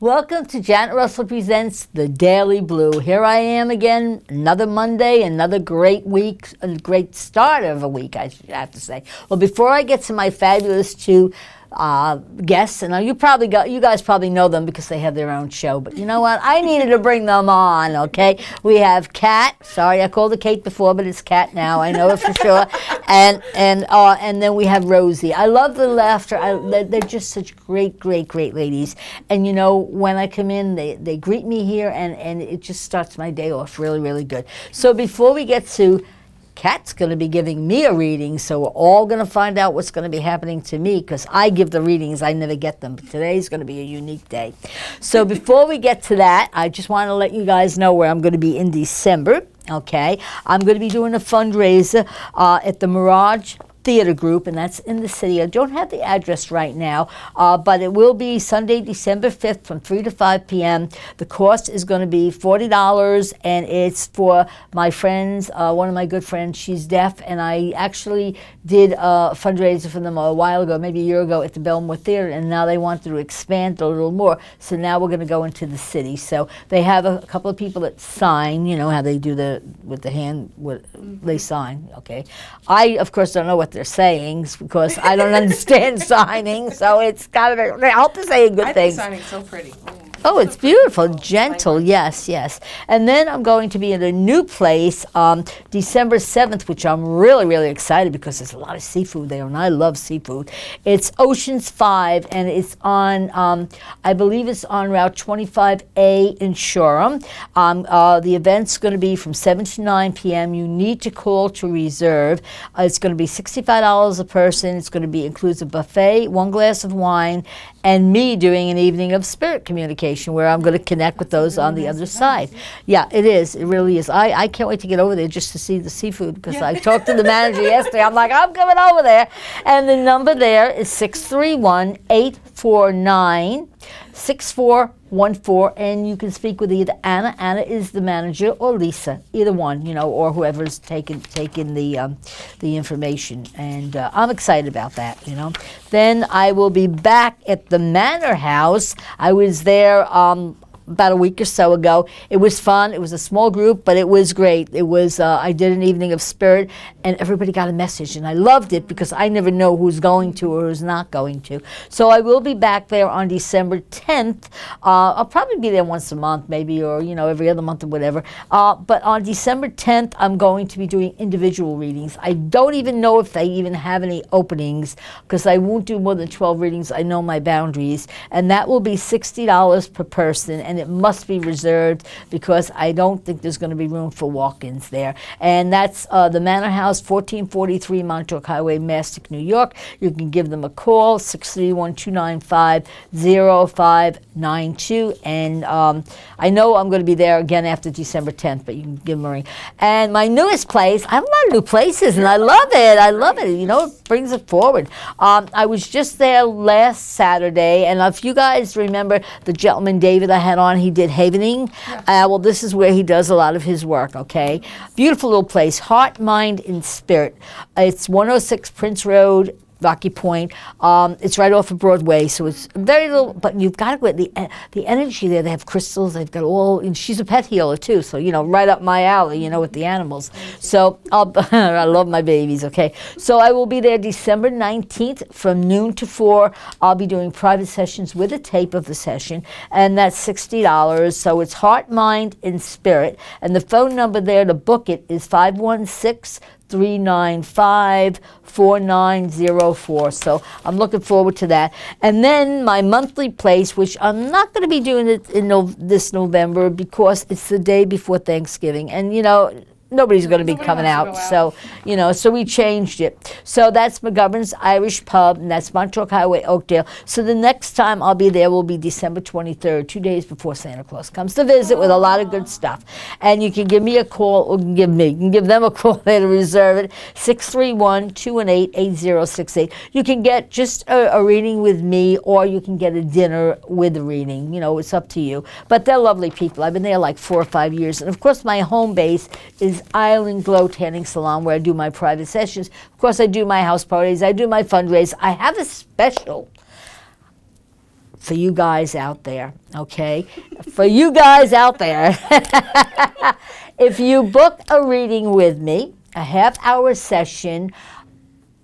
Welcome to Janet Russell Presents The Daily Blue. Here I am again, another Monday, another great week, a great start of a week, I have to say. Well, before I get to my fabulous two guests, and you guys probably know them because they have their own show, but you know what? I needed to bring them on, okay? We have Kat. Sorry, I called her Kate before, but it's Kat now. I know it for sure. And then we have Rosie. I love the laughter. They're just such great ladies. And you know, when I come in, they greet me here, and it just starts my day off really good. So before we get to Kat's going to be giving me a reading, so we're all going to find out what's going to be happening to me because I give the readings, I never get them. But today's going to be a unique day. So before we get to that, I just want to let you guys know where I'm going to be in December. Okay, I'm going to be doing a fundraiser at the Mirage Theater Group, and that's in the city. I don't have the address right now, but it will be Sunday, December 5th from 3 to 5 p.m. The cost is going to be $40, and it's for my friends, one of my good friends. She's deaf, and I actually did a fundraiser for them a while ago, maybe a year ago, at the Belmore Theater, and now they wanted to expand a little more, so now we're going to go into the city. So they have a couple of people that sign, you know how they do with the hand, they sign, okay? I, of course, don't know what they're saying because I don't understand signing, so it's got to be, I hope they're saying good things. I think signing's so pretty. Oh, it's beautiful, gentle, yes. And then I'm going to be in a new place December 7th, which I'm really excited because there's a lot of seafood there, and I love seafood. It's Oceans 5, and it's on, I believe it's on Route 25A in Shoreham. The event's going to be from 7 to 9 p.m. You need to call to reserve. It's going to be $65 a person. It's going to be includes a buffet, one glass of wine, and me doing an evening of spirit communication where I'm going to connect with those on the other side. Yeah, it is. It really is. I can't wait to get over there just to see the seafood because I talked to the manager yesterday. I'm like, I'm coming over there. And the number there is 631-849-6414, and you can speak with either Anna. Anna is the manager, or Lisa, either one, you know, or whoever's taken the information. And I'm excited about that, you know. Then I will be back at the Manor House. I was there about a week or so ago. It was fun. It was a small group, but it was great. It was, I did an evening of spirit, and everybody got a message, and I loved it because I never know who's going to or who's not going to. So I will be back there on December 10th. I'll probably be there once a month, maybe, or, you know, every other month or whatever. But on December 10th, I'm going to be doing individual readings. I don't even know if they even have any openings because I won't do more than 12 readings. I know my boundaries, and that will be $60 per person, and it must be reserved because I don't think there's going to be room for walk-ins there. And that's the Manor House, 1443 Montauk Highway, Mastic, New York. You can give them a call, 631-295-0592. And I know I'm going to be there again after December 10th, but you can give them a ring. And my newest place, I have a lot of new places, and I love it. I love it. You know, it brings it forward. I was just there last Saturday, and if you guys remember the gentleman David I had on, he did Havening. Well, this is where he does a lot of his work, okay? Beautiful little place, Heart, Mind, and Spirit. It's 106 Prince Road, Rocky Point. It's right off of Broadway, so it's very little, but you've got to get the energy there. They have crystals, they've got all, and she's a pet healer too, so, you know, right up my alley, you know, with the animals. So I love my babies, okay? So I will be there December 19th from noon to 4. I'll be doing private sessions with a tape of the session, and that's $60. So it's Heart, Mind, and Spirit. And the phone number there to book it is 516-395-4904. So I'm looking forward to that. And then my monthly place, which I'm not going to be doing it in this November because it's the day before Thanksgiving. And, you know, nobody's going to be coming out. So, you know, so we changed it. So that's McGovern's Irish Pub, and that's Montauk Highway, Oakdale. So the next time I'll be there will be December 23rd, 2 days before Santa Claus comes to visit with a lot of good stuff. And you can give me a call, or you can give them a call there to reserve it, 631-218-8068. You can get just a reading with me, or you can get a dinner with a reading. You know, it's up to you. But they're lovely people. I've been there like 4 or 5 years. And of course, my home base is Island Glow Tanning Salon, where I do my private sessions. Of course, I do my house parties. I do my fundraise. I have a special for you guys out there, okay? For you guys out there, if you book a reading with me, a half-hour session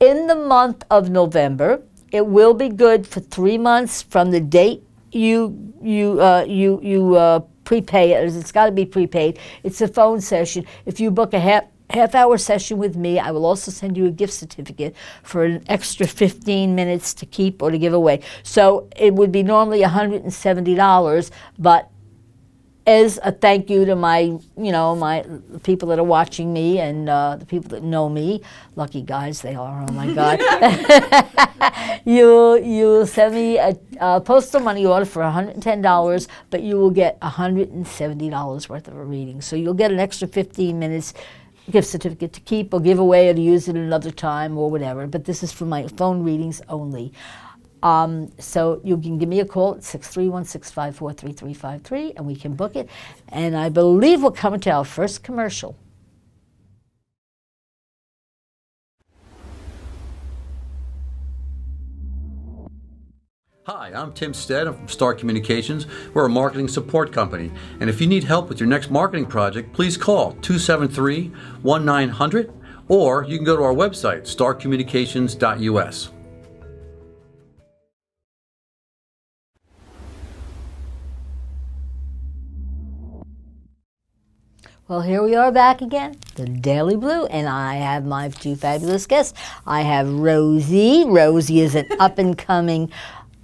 in the month of November, it will be good for 3 months from the date you prepay it. It's got to be prepaid. It's a phone session. If you book a half-hour session with me, I will also send you a gift certificate for an extra 15 minutes to keep or to give away. So it would be normally $170, but as a thank you to my people that are watching me and the people that know me, lucky guys they are, oh my God, you'll send me a postal money order for $110, but you will get $170 worth of a reading. So you'll get an extra 15 minutes gift certificate to keep or give away or to use it another time or whatever, but this is for my phone readings only. So you can give me a call at 631-654-3353 and we can book it. And I believe we're coming to our first commercial. Hi, I'm Tim Stead. I'm from Star Communications. We're a marketing support company. And if you need help with your next marketing project, please call 273-1900 or you can go to our website, starcommunications.us. Well, here we are back again, the Daily Blue, and I have my two fabulous guests. I have Rosie. Rosie is an up-and-coming,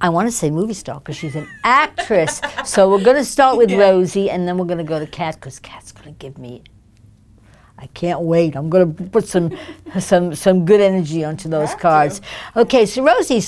I want to say movie star, because she's an actress. So we're going to start with Rosie, and then we're going to go to Kat, because Kat's going to give me, I can't wait. I'm going to put some good energy onto those cards. Okay, so Rosie,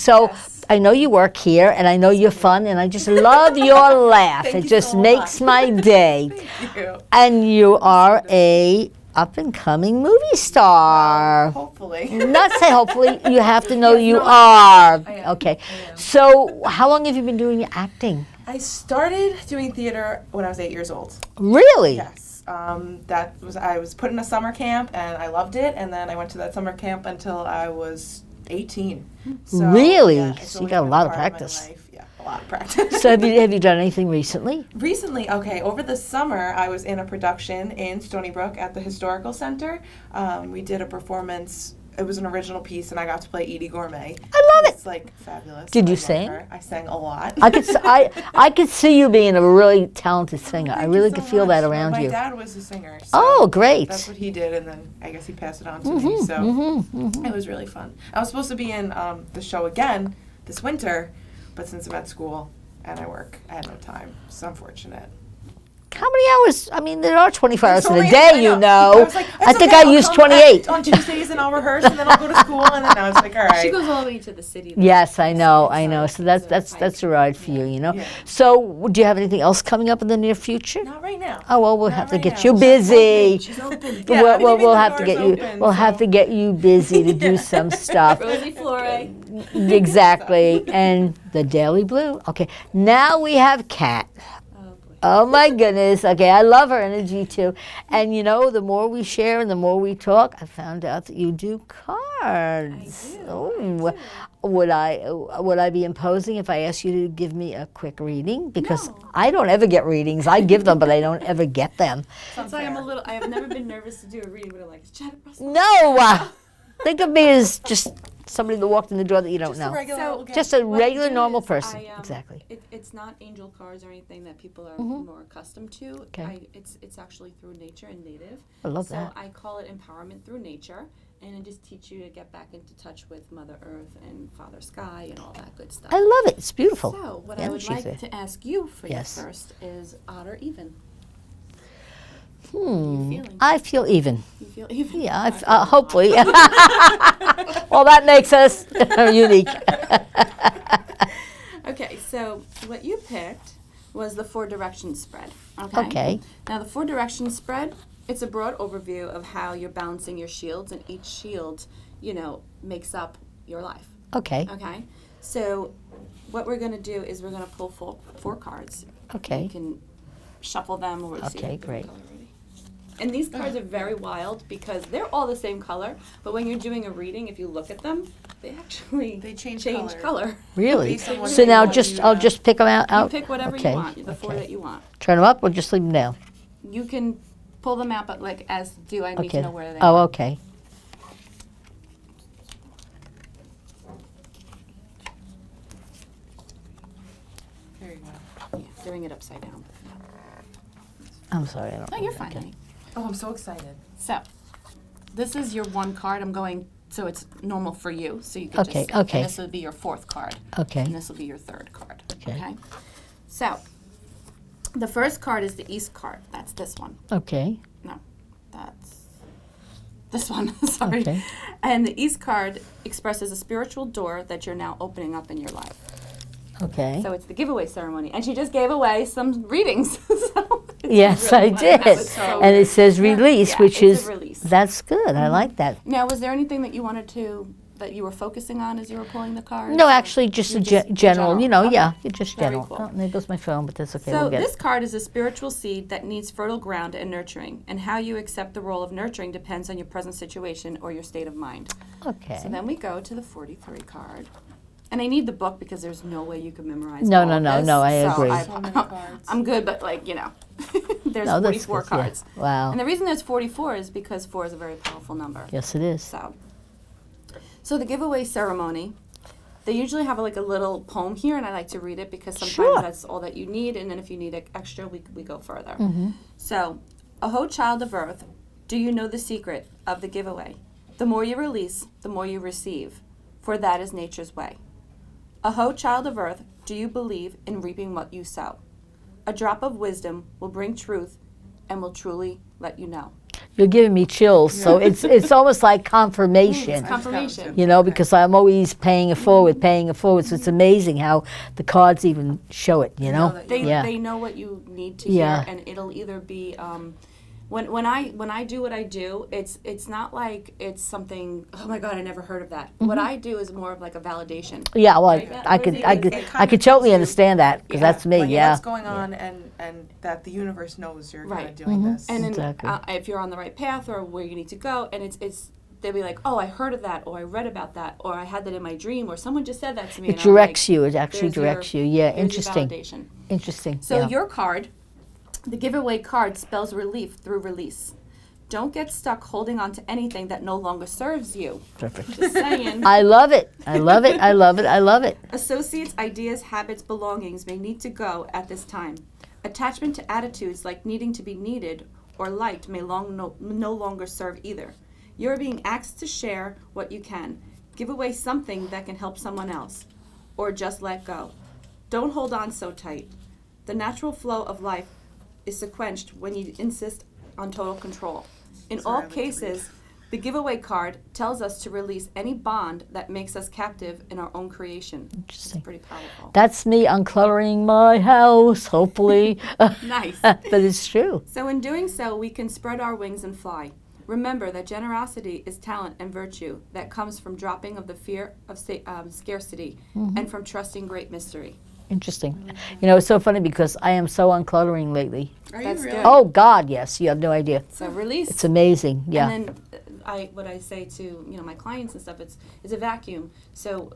I know you work here, and I know you're fun, and I just love your laugh. It just makes my day. Thank you. And you are a up-and-coming movie star. Hopefully. Not say hopefully. You have to know you are. I am. Okay. I am. So how long have you been doing acting? I started doing theater when I was 8 years old. Really? Yes. I was put in a summer camp, and I loved it, and then I went to that summer camp until I was 18. So, Really? Yeah, it's So you always got a been lot of part my practice. life. Yeah, a lot of practice. So have you done anything recently? Recently, over the summer, I was in a production in Stony Brook at the Historical Center. We did a performance. It was an original piece, and I got to play Edie Gourmet. I love it. It's like fabulous. Did I you love sing? her. I sang a lot. I could see you being a really talented singer. I Thank really you could so feel that much. around My you. dad was a singer. So Oh, great. That's what he did, and then I guess he passed it on to me. So it was really fun. I was supposed to be in the show again this winter, but since I'm at school and I work, I had no time. So unfortunate. How many hours? I mean, there are 24 hours in a Only- day, I you I know. was like, I "It's think okay, I I'll used come 28. on Tuesdays, and I'll rehearse, and then I'll go to school, and then I was like, all right. She goes all the way to the city. though. Yes, I know. It's So a that's a ride for you, you know. Yeah. So, do you have anything else coming up in the near future? Not right now. Oh well, we'll Not have to right get now. you busy. She's open. We'll have to get you. We'll have to get you busy to do some stuff. Rosie Flore. Exactly. And the Daily Blue. Okay. Now we have Kat. Oh boy. Oh my goodness. Okay, I love her energy too. And you know, the more we share and the more we talk, I found out that you do cards. I do. Oh, would I be imposing if I asked you to give me a quick reading? Because No. I don't ever get readings. I give them, but I don't ever get them. That's why I have never been nervous to do a reading, but I'm like, is Janet Russell? No. Think of me as just somebody that walked in the door that you don't Just know. a regular So- old guy. Just a What I regular, do normal is person. I, Exactly. It's not angel cards or anything that people are more accustomed to. Okay. It's actually through nature and native. I love so that. I call it empowerment through nature, and I just teach you to get back into touch with Mother Earth and Father Sky and all that good stuff. I love it. It's beautiful. So what The I would energy's like there. to ask you for Yes. your first is odd or even. Hmm. I feel even. You feel even? Yeah, I feel hopefully. Well, that makes us unique. Okay, so what you picked was the 4 direction spread. Okay. Okay. Now the 4 direction spread, it's a broad overview of how you're balancing your shields, and each shield, makes up your life. Okay. Okay. So what we're going to do is we're going to pull 4 cards. Okay. You can shuffle them or see Okay, if they're great. color ready. And these cards are very wild because they're all the same color, but when you're doing a reading, if you look at them, they actually change color. Really? Based on what So they now want just you I'll to- just pick them out. You pick whatever Okay, you want, the four okay. that you want. Turn them up or just leave them down? You can pull them out, but like as do I need Okay. to know where they Oh, are. okay. There you go. Yeah, doing it upside down. I'm sorry. I don't. No, you're fine, Okay. honey. Oh, I'm so excited. So, this is your one card. I'm going, so it's normal for you. So you can Okay, just, okay. and this will be your fourth card. Okay. And this will be your third card. Okay. So, the first card is the East card. That's this one. Okay. No, that's this one. Sorry. Okay. And the East card expresses a spiritual door that you're now opening up in your life. Okay. So it's the giveaway ceremony, and she just gave away some readings. So it's Yes, really I fun. did. That was so And it good. says release, Yeah, which it's is a release. that's good. I like that. Now, was there anything that you wanted to that you were focusing on as you were pulling the cards? No, or actually, just you're a just general. You know, Okay. yeah, just Very general. cool. Oh, there goes my phone, but that's okay. So we'll get this it. card is a spiritual seed that needs fertile ground and nurturing, and how you accept the role of nurturing depends on your present situation or your state of mind. Okay. So then we go to the 43 card. And I need the book because there's no way you can memorize No, all no, of no, this. no, I So agree. So many cards. I'm good, but like, you know, there's No, that's 44 good, yeah. cards. Wow. And the reason there's 44 is because 4 is a very powerful number. Yes, it is. So the giveaway ceremony, they usually have like a little poem here, and I like to read it because sometimes Sure. that's all that you need, and then if you need extra, we go further. Mm-hmm. So, Aho, child of earth, do you know the secret of the giveaway? The more you release, the more you receive, for that is nature's way. Aho, child of earth, do you believe in reaping what you sow? A drop of wisdom will bring truth and will truly let you know. You're giving me chills, so it's almost like confirmation. Confirmation. You know, because I'm always paying it forward. So it's amazing how the cards even show it. You know. that They, Yeah. they know what you need to Yeah. hear, and it'll either be when I do what I do, it's not like it's something. Oh my God, I never heard of that. What I do is more of like a validation. Yeah, well, Right. I could It kinda totally tells you- understand that because that's me. Like, Yeah. what's going on, and that the universe knows you're kind Right. of doing this. And then Exactly. if you're on the right path or where you need to go, and it's they'll be like, oh, I heard of that, or I read about that, or I had that in my dream, or someone just said that to me. It and I'm like, directs you. It actually there's your- directs you. Yeah. there's your Interesting. validation. Interesting. So yeah. your card, the giveaway card, spells relief through release. Don't get stuck holding on to anything that no longer serves you. Perfect. Just saying. I love it. I love it. I love it. I love it. Associates, ideas, habits, belongings may need to go at this time. Attachment to attitudes like needing to be needed or liked may no longer serve either. You're being asked to share what you can. Give away something that can help someone else. Or just let go. Don't hold on so tight. The natural flow of life is sequenced when you insist on total control. In Sorry, I all like to cases, the giveaway card tells us to release any bond that makes us captive in our own creation. Interesting. It's pretty powerful. That's me uncluttering my house, hopefully. Nice. But it's true. So in doing so, we can spread our wings and fly. Remember that generosity is talent and virtue that comes from dropping of the fear of scarcity and from trusting great mystery. Interesting. You know, it's so funny because I am so uncluttering lately. Are That's you really? good. Oh, God, yes. You have no idea. So release. It's amazing. Yeah. And then what I say to my clients and stuff, it's a vacuum. So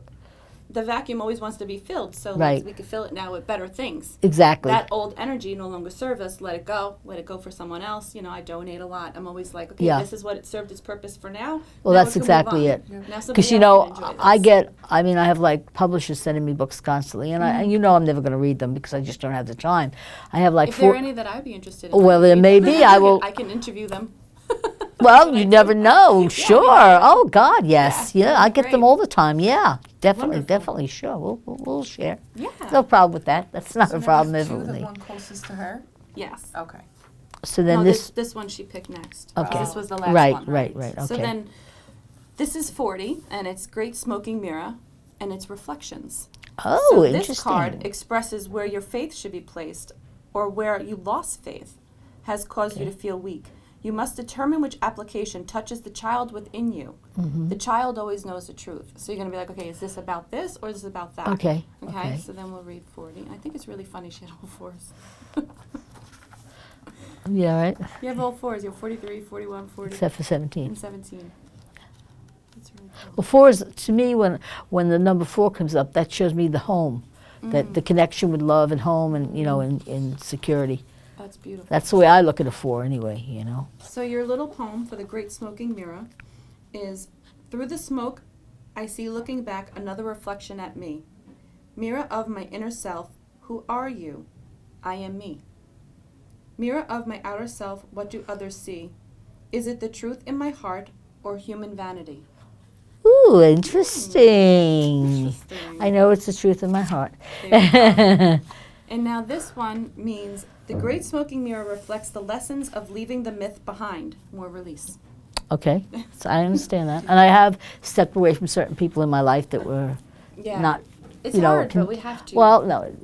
the vacuum always wants to be filled. So Right. we can fill it now with better things. Exactly. That old energy no longer serves us. Let it go. Let it go for someone else. I donate a lot. I'm always like, okay, Yeah. this is what it served its purpose for now. Well, Now that's it can move exactly on. it. Now somebody Because, you else know, can enjoy I this. I have like publishers sending me books constantly, and and you know I'm never going to read them because I just don't have the time. I have like If there four. are any that I'd be interested in. Well, there may be. I will. I can interview them. Well, you never know. Yeah, Sure. Oh God, yes. Yeah, Yeah, I get them great. all the time. Yeah, definitely, Wonderful. definitely. Sure, we'll share. Yeah. No problem with that. That's not So a there problem was ever two, with the me. one closest to her. Yes. Okay. So then No, this. this one she picked next. Okay. This was the last Right, one. right. So Okay. then, this is 40, and it's Great Smoking Mirror, and it's reflections. Oh, So interesting. this card expresses where your faith should be placed, or where you lost faith, has caused you to feel weak. You must determine which application touches the child within you. Mm-hmm. The child always knows the truth. So you're going to be like, okay, is this about this, or is this about that? Okay, Okay, okay. so then we'll read 40. I think it's really funny she had all fours. Yeah, right. You have all 4s. You have 43, 41, 40, Except for 17. and 17. That's really cool. Well, 4 is, to me, when the number 4 comes up, that shows me the home, that the connection with love and home and, and security. That's beautiful. That's the way I look at a 4 anyway, So your little poem for the Great Smoking Mirror is, through the smoke, I see looking back another reflection at me. Mirror of my inner self, who are you? I am me. Mirror of my outer self, what do others see? Is it the truth in my heart or human vanity? Ooh, interesting. Interesting. I know it's the truth in my heart. There you go. And now this one means the Great Smoking Mirror reflects the lessons of leaving the myth behind. More release. Okay, so I understand that. And I have stepped away from certain people in my life that were Yeah. not, It's hard, but we have to. Well, no,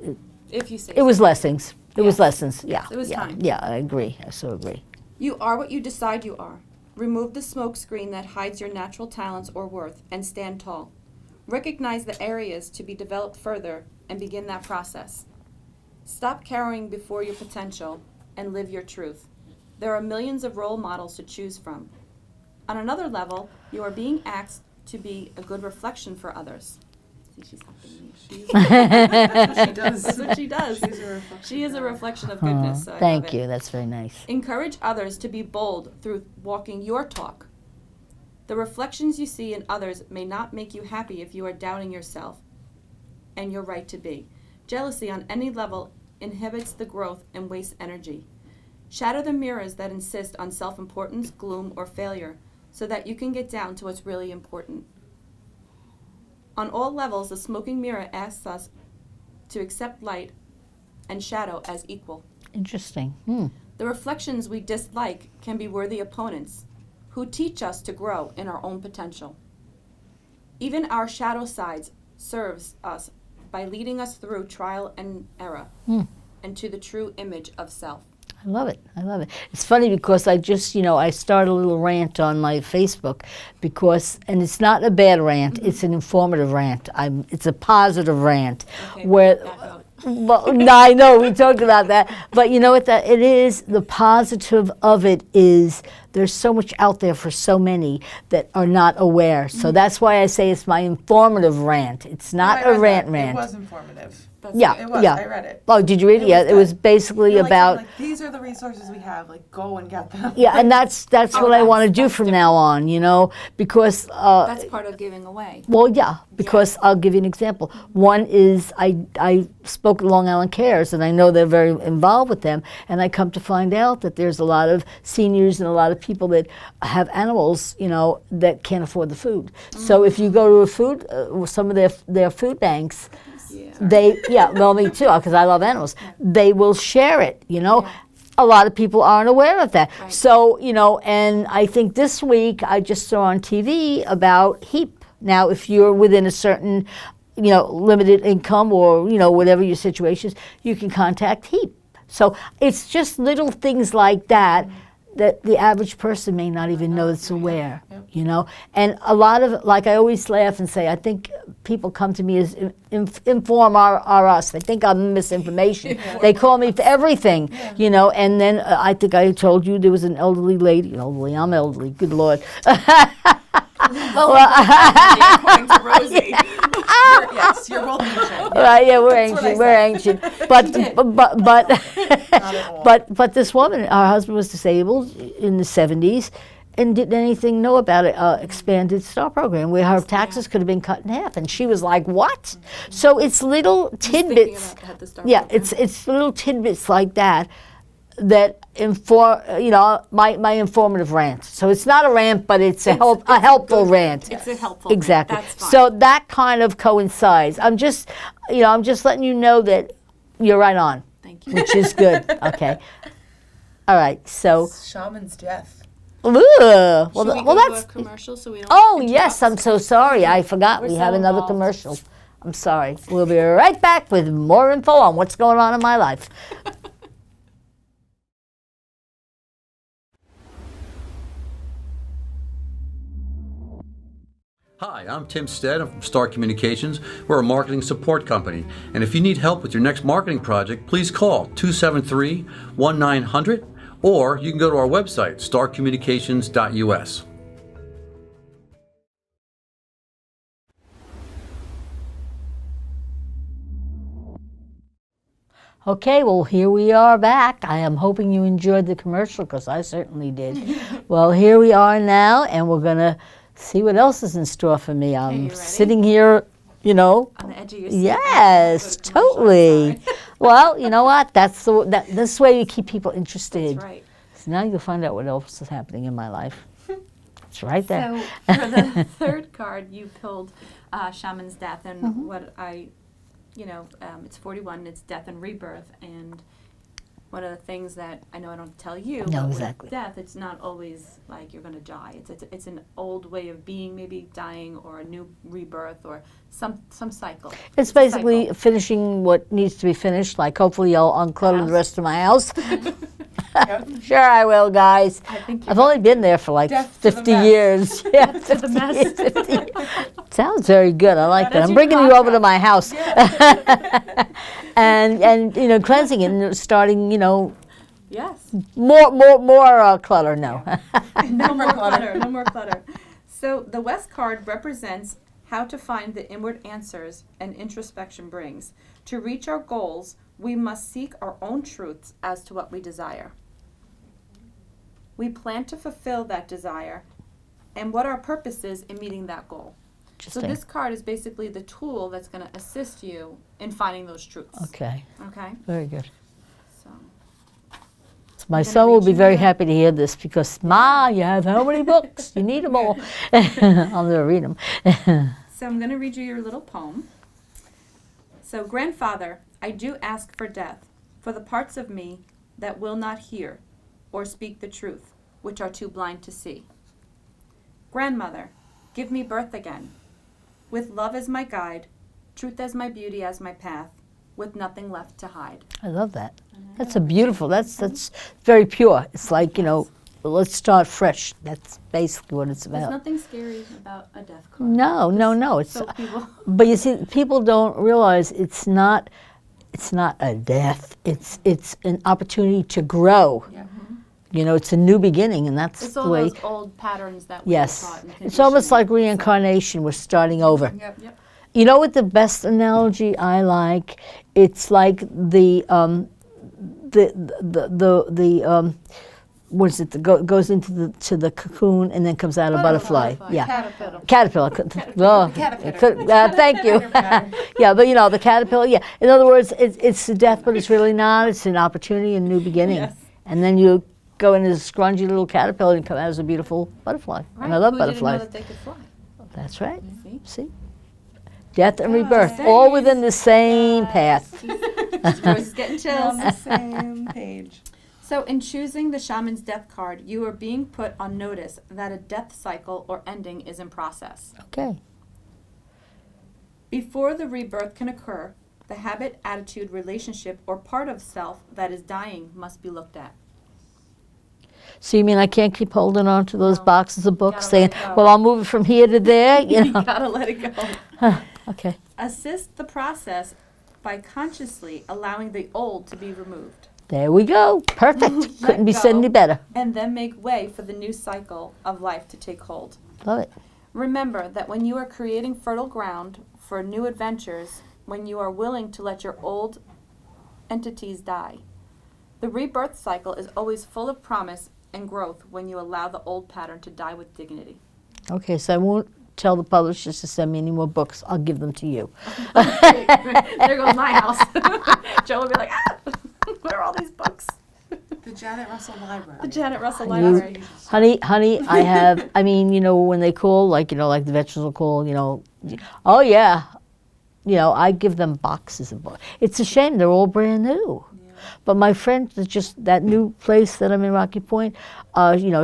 if you say it was so. lessons. It was Yes. lessons, yeah. It was yeah, time. Yeah, I agree. I so agree. You are what you decide you are. Remove the smoke screen that hides your natural talents or worth and stand tall. Recognize the areas to be developed further and begin that process. Stop cowering before your potential and live your truth. There are millions of role models to choose from. On another level, you are being asked to be a good reflection for others. See, she's helping me. That's what she does. That's what she does. She's a reflection. She is a reflection of goodness. So I Thank love you. it. That's very nice. Encourage others to be bold through walking your talk. The reflections you see in others may not make you happy if you are doubting yourself and your right to be. Jealousy on any level inhibits the growth and wastes energy. Shatter the mirrors that insist on self-importance, gloom, or failure so that you can get down to what's really important. On all levels, the smoking mirror asks us to accept light and shadow as equal. Interesting. The reflections we dislike can be worthy opponents who teach us to grow in our own potential. Even our shadow sides serves us by leading us through trial and error and to the true image of self. I love it. I love it. It's funny because I just, I started a little rant on my Facebook and it's not a bad rant. It's an informative rant. It's a positive rant. Okay, where, back up. well, no, I know we talked about that, but you know what? It is the positive of it is there's so much out there for so many that are not aware. So that's why I say it's my informative rant. It's not I a read rant that. rant. It was informative. Yeah, It was. yeah. I read it. Oh, did you read it? Yeah, it was good. basically You're about. saying, these are the resources we have. Go and get them. Yeah, and that's what I want to do that's from now on, because That's part of giving away. well, yeah, because I'll give you an example. One is I spoke at Long Island Cares, and I know they're very involved with them, and I come to find out that there's a lot of seniors and a lot of people that have animals, that can't afford the food. So if you go to a food, some of their food banks, well, me too, because I love animals. They will share it, A lot of people aren't aware of that. Right. So, and I think this week I just saw on TV about HEAP. Now, if you're within a certain, limited income or, whatever your situation is, you can contact HEAP. So it's just little things like that that the average person may not even know it's aware, And a lot of, like I always laugh and say, I think people come to me as inform are us. They think I'm misinformation. They call me for everything, and then I think I told you there was an elderly lady, I'm elderly, good Lord. According to Rosie. Yes, you're both ancient. Right, yeah, we're That's what I ancient. said. We're ancient. Not at all. But this woman, her husband was disabled in the 70s and didn't anything know about it, expanded STAR program where her taxes could have been cut in half. And she was like, what? So it's little tidbits. About the STAR Yeah, program. it's little tidbits like that inform, my informative rant. So it's not a rant, but it's a helpful rant. It's a helpful. Exactly. That's fine. So that kind of coincides. I'm just letting you know that you're right on, Thank you. which is good. Okay. All right. So, Shaman's death. well, Should we well, go to that's. a commercial so we don't Oh interrupt? yes, I'm so sorry. I forgot We're we so have another involved. commercial. I'm sorry. We'll be right back with more info on what's going on in my life. Hi, I'm Tim Stead. I'm from Star Communications. We're a marketing support company. And if you need help with your next marketing project, please call 273-1900 Or you can go to our website, starcommunications.us. Okay, well, here we are back. I am hoping you enjoyed the commercial, because I certainly did. Well, here we are now, and we're going to see what else is in store for me. I'm you ready? sitting here, you know. On the edge of your seat. Yes, Put a commercial totally. aside. Well, you know what? This way you keep people interested. That's right. So now you'll find out what else is happening in my life. It's right there. So for the third card, you pulled Shaman's Death, and what it's 41, and it's death and rebirth, and one of the things that I know I don't tell you, No, but exactly. with death, it's not always like you're going to die. It's an old way of being, maybe dying, or a new rebirth, or some cycle. It's a basically cycle. finishing what needs to be finished. Like, hopefully I'll unclutter the House. rest of my house. Yep. Sure I will, guys. I think I've only been there for like Death to the 50 mess. years. Yeah, to the mess. Sounds very good. I like that. That's I'm your bringing you over to contract. my house. and cleansing it and starting, Yes. more clutter. No. No more clutter. No more clutter. So the West card represents how to find the inward answers and introspection brings. To reach our goals, we must seek our own truths as to what we desire. We plan to fulfill that desire and what our purpose is in meeting that goal. So Interesting. this card is basically the tool that's going to assist you in finding those truths. Okay. Okay? Very good. So So my gonna son will read be you very the- happy to hear this, because, Ma, you have how many books? You need them all. I'll never read them. So I'm going to read you your little poem. So, grandfather, I do ask for death, for the parts of me that will not hear or speak the truth, which are too blind to see. Grandmother, give me birth again, with love as my guide, truth as my beauty, as my path, with nothing left to hide. I love that. That's a beautiful, that's very pure. It's like, let's start fresh. That's basically what it's There's about. nothing scary about a death card. No. It's So people, but you see, people don't realize it's not a death. It's an opportunity to grow. Yeah. It's a new beginning, and that's it's the all way. those old patterns that we were Yes, taught and it's almost conditioning. like reincarnation. We're starting over. Yep. Yep. You know what the best analogy I like? It's like the what is it? Goes into the cocoon and then comes out a butterfly. Yeah, Caterpillar. Oh, Caterpillar. thank you. Yeah, but the caterpillar. Yeah. In other words, it's the death, but it's really not. It's an opportunity, a new beginning. Yes. And then you go in as a scrungy little caterpillar and come out as a beautiful butterfly. And I love Who butterflies. didn't know that they could fly? That's right. See? See? Death and rebirth, Nice. all within the same path. Joyce is getting We're on chills. the same page. So, in choosing the Shaman's Death card, you are being put on notice that a death cycle or ending is in process. Okay. Before the rebirth can occur, the habit, attitude, relationship, or part of self that is dying must be looked at. So you mean I can't keep holding on to those No. boxes of books Gotta saying, let it go. well, I'll move it from here to there? You You know? gotta let it go. Okay. Assist the process by consciously allowing the old to be removed, There we go. Perfect. Let Couldn't be said go. any better. and then make way for the new cycle of life to take hold. Love it. Remember that when you are creating fertile ground for new adventures, when you are willing to let your old entities die, the rebirth cycle is always full of promise and growth when you allow the old pattern to die with dignity. Okay, so I won't tell the publishers to send me any more books. I'll give them to you. There goes my house. Joe will be like, where are all these books? The Janet Russell Library. The Janet Russell You- Library. Honey, I have, when they call, like the veterans will call, oh yeah. I give them boxes of books. It's a shame, they're all brand new. But my friend, just that new place that I'm in, Rocky Point,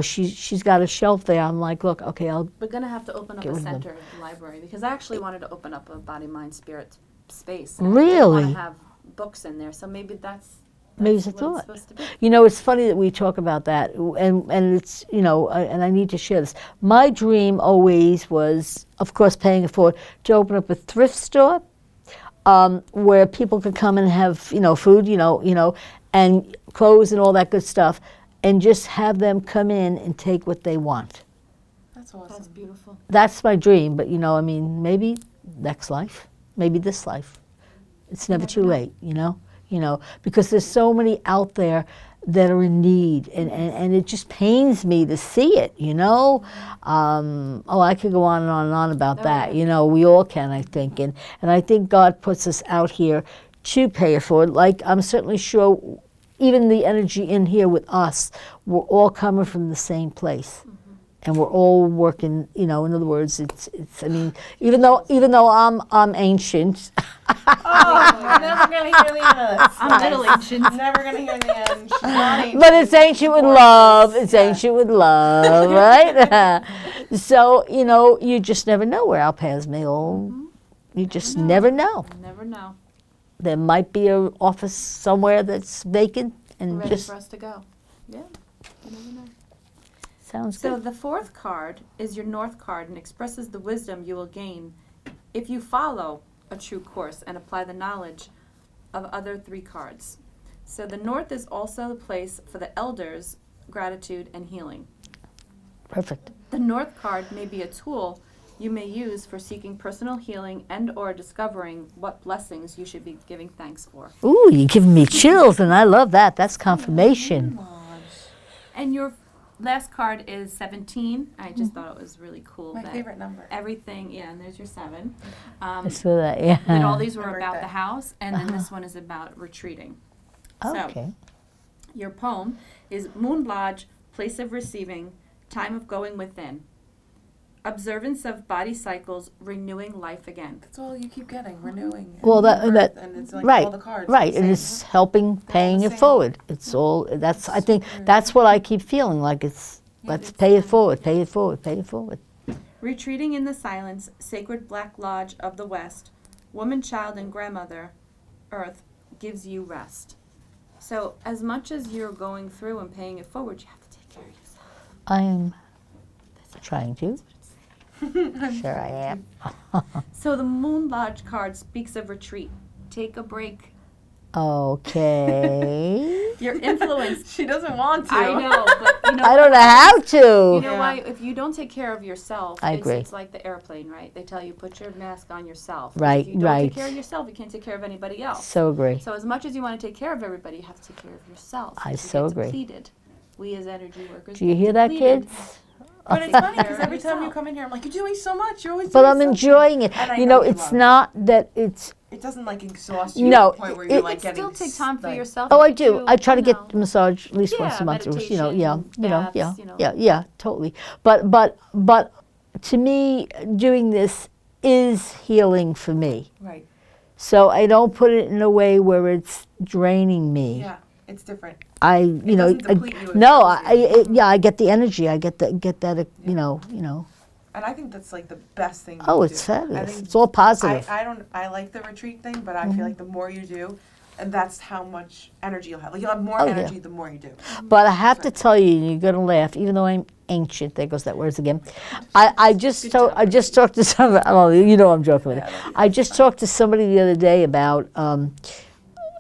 she's got a shelf there. I'm like, look, okay, We're going to have to open up Get a rid of them. center library because I actually wanted to open up a body, mind, spirit space. And I Really? didn't want to have books in there, so maybe that's Maybe it's a what thought. it's supposed to be. It's funny that we talk about that, and it's, and I need to share this. My dream always was, of course, paying it forward, to open up a thrift store where people could come and have, food, and clothes and all that good stuff. and just have them come in and take what they want. That's awesome. That's beautiful. That's my dream, but maybe next life, maybe this life. It's never too late, because there's so many out there that are in need, and it just pains me to see it, I could go on and on and on about that, we all can, I think, and I think God puts us out here to pay it forward. Like, I'm certainly sure even the energy in here with us, we're all coming from the same place. And we're all working, in other words, it's. I mean, even though I'm ancient. I'm never gonna hear the end of this. I'm little ancient. Never gonna hear the end. She's not ancient. But it's ancient with love. It's ancient with love, right? So you just never know where our paths may all. You just never know. Never know. There might be an office somewhere that's vacant, and Ready just for us to go. Yeah. You never know. sounds So good. the fourth card is your North card and expresses the wisdom you will gain if you follow a true course and apply the knowledge of other three cards. So the North is also the place for the elders, gratitude, and healing. Perfect. The North card may be a tool you may use for seeking personal healing and or discovering what blessings you should be giving thanks for. Ooh, you're giving me chills, and I love that. That's confirmation. And your last card is 17. I just thought it was really cool. My that favorite number. Everything, and there's your 7. I saw that, yeah. That all these were My about birthday. the house, and then this one is about retreating. So, Okay. your poem is Moon Lodge, Place of Receiving, Time of Going Within. Observance of body cycles, renewing life again. That's all you keep getting, renewing. Well, and that and it's like right, all the cards. right, the and same. it's helping paying the it same. forward. It's all that's. I think that's what I keep feeling like. It's let's pay it forward, pay it forward, pay it forward. Retreating in the silence, Sacred Black Lodge of the West, Woman, Child, and Grandmother, Earth, gives you rest. So as much as you're going through and paying it forward, you have to take care of yourself. I'm trying to. Sure, I am. So the Moon Lodge card speaks of retreat. Take a break. Okay. Your influence. She doesn't want to. I know, but I don't know how You to. know Yeah. why? If you don't take care of yourself, I agree. It's like the airplane, right? They tell you put your mask on yourself. Right, If you don't right. take care of yourself, you can't take care of anybody else. So agree. So as much as you want to take care of everybody, you have to take care of yourself. I You so get agree. Depleted. We as energy workers. Do you get hear that, depleted. kids? But it's Take funny care because of every time you yourself. come in here, I'm like, you're doing so much. You're always But doing I'm something." enjoying it. And I You know know, you it's love it. not that it's. It doesn't like exhaust you No, to the point where it- you're it like getting. Still take time for like- yourself. Oh, I get do. you, I try to you get know. a massage at least Yeah, once a month. Or, meditation, baths, yeah, totally. But to me, doing this is healing for me. Right. So I don't put it in a way where it's draining me. Yeah, it's different. I doesn't deplete you, it no, fills you. I get the energy. I get that. You know. And I think that's like the best thing. Oh, you it's do. I fabulous. think It's all positive. I like the retreat thing, but I feel like the more you do, and that's how much energy you'll have. Like you'll have more Oh, yeah. energy the more you do. But I have to tell you, and you're gonna laugh, even though I'm ancient. There goes that word again. I just talked to somebody. Oh, I'm joking with it. I just talked to somebody the other day about.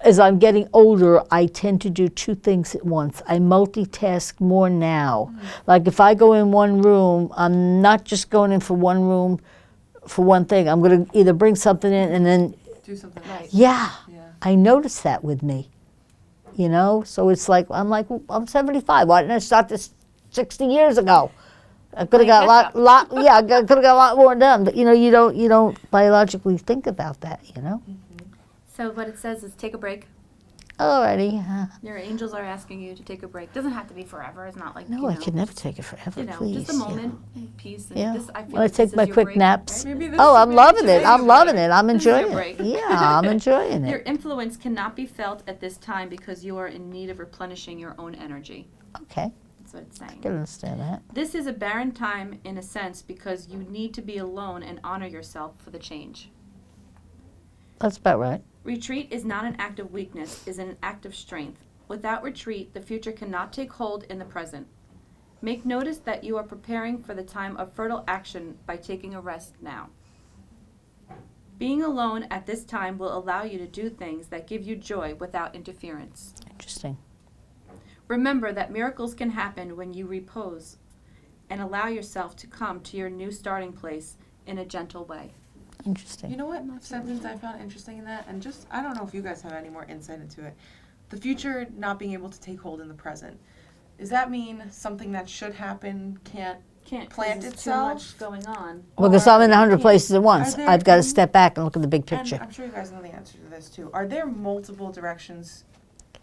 As I'm getting older, I tend to do two things at once. I multitask more now. Like if I go in one room, I'm not just going in for one room for one thing. I'm going to either bring something in and then, Do something right. yeah, Yeah. I noticed that with me. So it's like, I'm 75. Why didn't I start this 60 years ago? I could have got a lot, I could have got a lot more done. But you don't biologically think about that, So what it says is take a break. Alrighty. Your angels are asking you to take a break. Doesn't have to be forever. It's not like No, I could never take it forever, please. just a moment, peace. And Yeah. this, I feel When I like take this my is your quick break, naps. right? Maybe this Oh, I'm maybe loving today it. I'm you loving better. it. I'm This is your enjoying break. it. Yeah, I'm enjoying Your it. influence cannot be felt at this time because you are in need of replenishing your own energy. Okay, That's what it's I saying. can understand that. This is a barren time in a sense because you need to be alone and honor yourself for the change. That's about right. Retreat is not an act of weakness, it is an act of strength. Without retreat, the future cannot take hold in the present. Make notice that you are preparing for the time of fertile action by taking a rest now. Being alone at this time will allow you to do things that give you joy without interference. Interesting. Remember that miracles can happen when you repose and allow yourself to come to your new starting place in a gentle way. Interesting. You know what sentence I found interesting in that? And just, I don't know if you guys have any more insight into it. The future not being able to take hold in the present. Does that mean something that should happen can't plant there's itself? Too much going on. Well, because I'm in 100 Or places at once. are there- I've got to step back and look at the big And picture. I'm sure you guys know the answer to this too. Are there multiple directions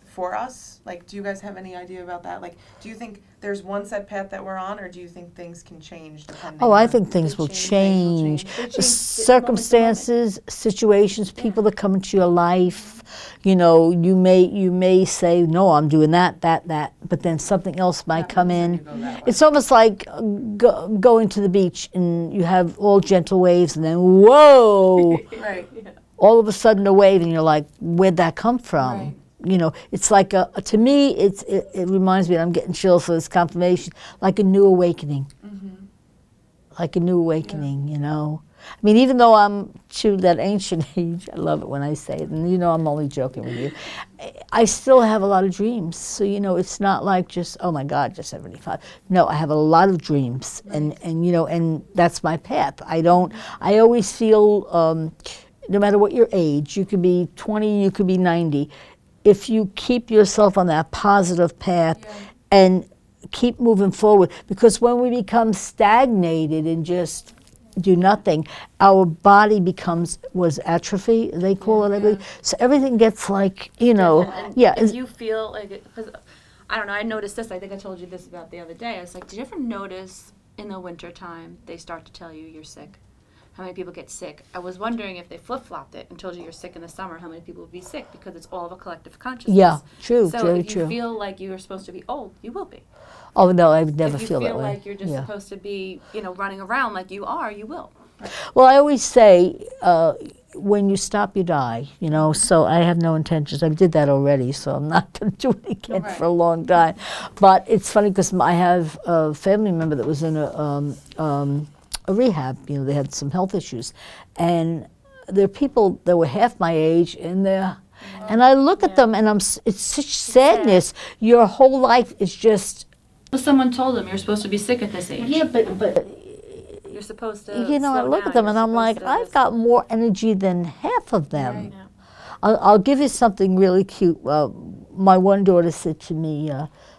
for us? Like, do you guys have any idea about that? Like, do you think there's one set path that we're on, or do you think things can change depending Oh, I on- think things will change. change. They change The moment to circumstances, situations, people that come into your life. You know, you may say, no, I'm doing that, but then something else might come in. You go that way. It's almost like going to the beach and you have all gentle waves, and then whoa, Right. all of a sudden a wave, and you're like, where'd that come from? Right. You know, it's like to me, it reminds me, and I'm getting chills for this confirmation, like a new awakening. Like a new awakening, you know. I mean, even though I'm to that ancient age, I love it when I say it, and you know I'm only joking with you, I still have a lot of dreams. So, you know, it's not like just, oh my God, just 75. No, I have a lot of dreams, and you know, and that's my path. I always feel, no matter what your age, you could be 20, you could be 90, if you keep yourself on that positive path and keep moving forward, because when we become stagnated and just do nothing, our body was atrophy, they call it, I believe. So everything gets like, you know, And yeah. If you feel like, because I don't know, I noticed this, I think I told you this about the other day. I was like, did you ever notice in the wintertime they start to tell you you're sick? How many people get sick? I was wondering if they flip-flopped it and told you you're sick in the summer, how many people would be sick, because it's all of a collective consciousness. Yeah, true, So very if you true. feel like you are supposed to be old, you will be. Oh no, I would never if you feel that way. like you're just Yeah. supposed to be, you know, running around like you are, you will. Well, I always say, when you stop, you die, you know, so I have no intentions. I did that already, so I'm not going to do it again Right. for a long time. But it's funny because I have a family member that was in a rehab, you know, they had some health issues. And there are people that were half my age, and and I look at them and it's such sadness. Your whole life is just... Well, someone told them you're supposed to be sick at this age. Yeah, but You're supposed to. you know, I slow look down. at them and You're I'm like, supposed to I've just- got more energy than half of them. Right. Yeah. I'll give you something really cute. My one daughter said to me,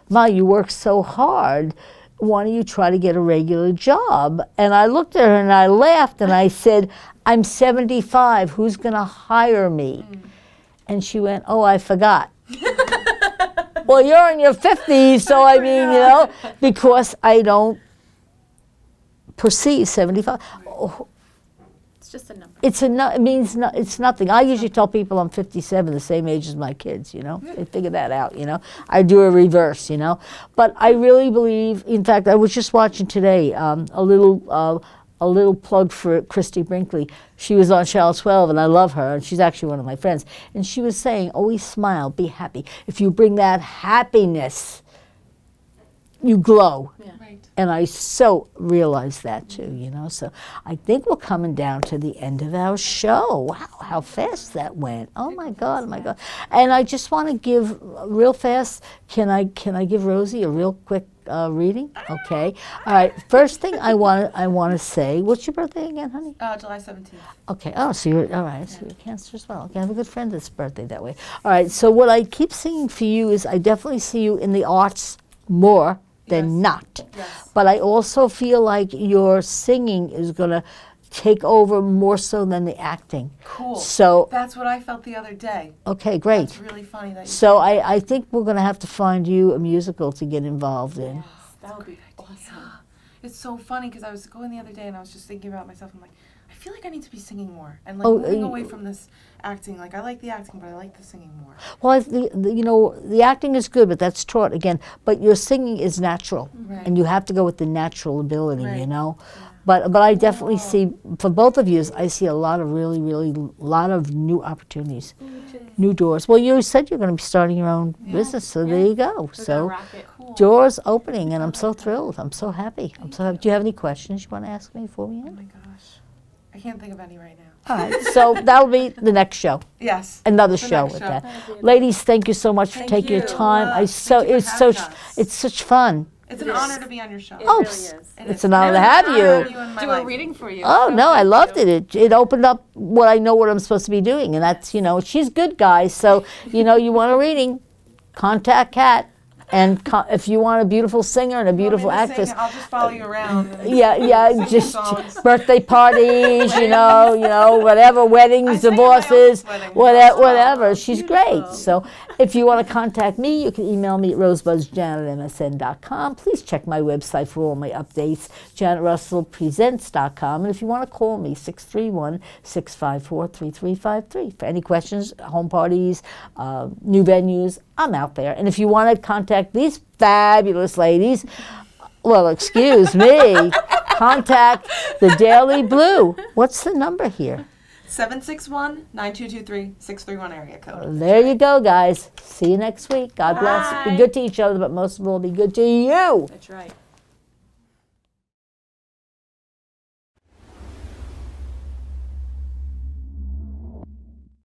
Ma, you work so hard. Why don't you try to get a regular job? And I looked at her and I laughed and I said, I'm 75. Who's going to hire me? And she went, oh, I forgot. Well, you're in your 50s, so I mean, you know, because I don't perceive 75. Oh, It's just a number. it means it's nothing. I usually tell people I'm 57, the same age as my kids, you know. They figure that out, you know. I do a reverse, you know. But I really believe, in fact, I was just watching today a little plug for Christy Brinkley. She was on Channel 12, and I love her, and she's actually one of my friends. And she was saying, always smile, be happy. If you bring that happiness, you glow. Yeah. Right. And I so realize that too, you know. So I think we're coming down to the end of our show. Wow, how fast that went. Oh my God, oh my God. And I just want to give real fast, can I give Rosie a real quick reading? Okay. All right. First thing I want to say, what's your birthday again, honey? July 17th. Okay. Oh, so you're all right. So you're Cancer as well. Okay, I have a good friend that's birthday that way. All right. So what I keep seeing for you is I definitely see you in the arts more than Yes. not. Yes. But I also feel like your singing is going to take over more so than the acting. Cool. So, That's what I felt the other day. okay, great. That's really funny that you So I think we're going to have to find you a musical to get involved in. That would be awesome. It's so funny because I was going the other day and I was just thinking about myself. I'm like, I feel like I need to be singing more and like Oh, moving away from this acting. Like I like the acting, but I like the singing more. Well, you know, the acting is good, but that's taught again. But your singing is natural, Right. and you have to go with the natural ability, you Right. know. But I definitely see, for both of you, I see a lot of really lot of new opportunities, new doors. Well, you said you're going to be starting your own business, so there you go. We're So gonna rock it. Cool. doors opening, and I'm so thrilled. I'm so happy. I'm so happy. Do you have any questions you want to ask me before we Oh end? my gosh. I can't think of any right now. All right, so that'll be the next show. Yes. Another The show next with show. that. Ladies, thank you so much for Thank taking your you. time. Thank you for having us. It's such fun. It's an honor to be on your show. Oh, really is. it's an honor to have you. in my Do life. a reading for you. Oh so no, I thank loved you. it. It opened up what I know what I'm supposed to be doing, and that's she's good, guys. So you want a reading, contact Kat, and if you want a beautiful singer and a beautiful Want me to actress. sing? I'll just follow you around. and Yeah, sing just songs. birthday parties, whatever, weddings, I sang at my divorces, uncle's wedding. whatever. She's beautiful. great. So if you want to contact me, you can email me at rosebuzzjanet@msn.com. Please check my website for all my updates, janetrussellpresents.com. And if you want to call me, 631-654-3353. For any questions, home parties, new venues, I'm out there. And if you want to contact these fabulous ladies, well, excuse me, contact the Daily Blue. What's the number here? 761-9223-631 area code. There you go, guys. See you next week. God bless. Be Bye. good to each other, but most of all, be good to you. That's right.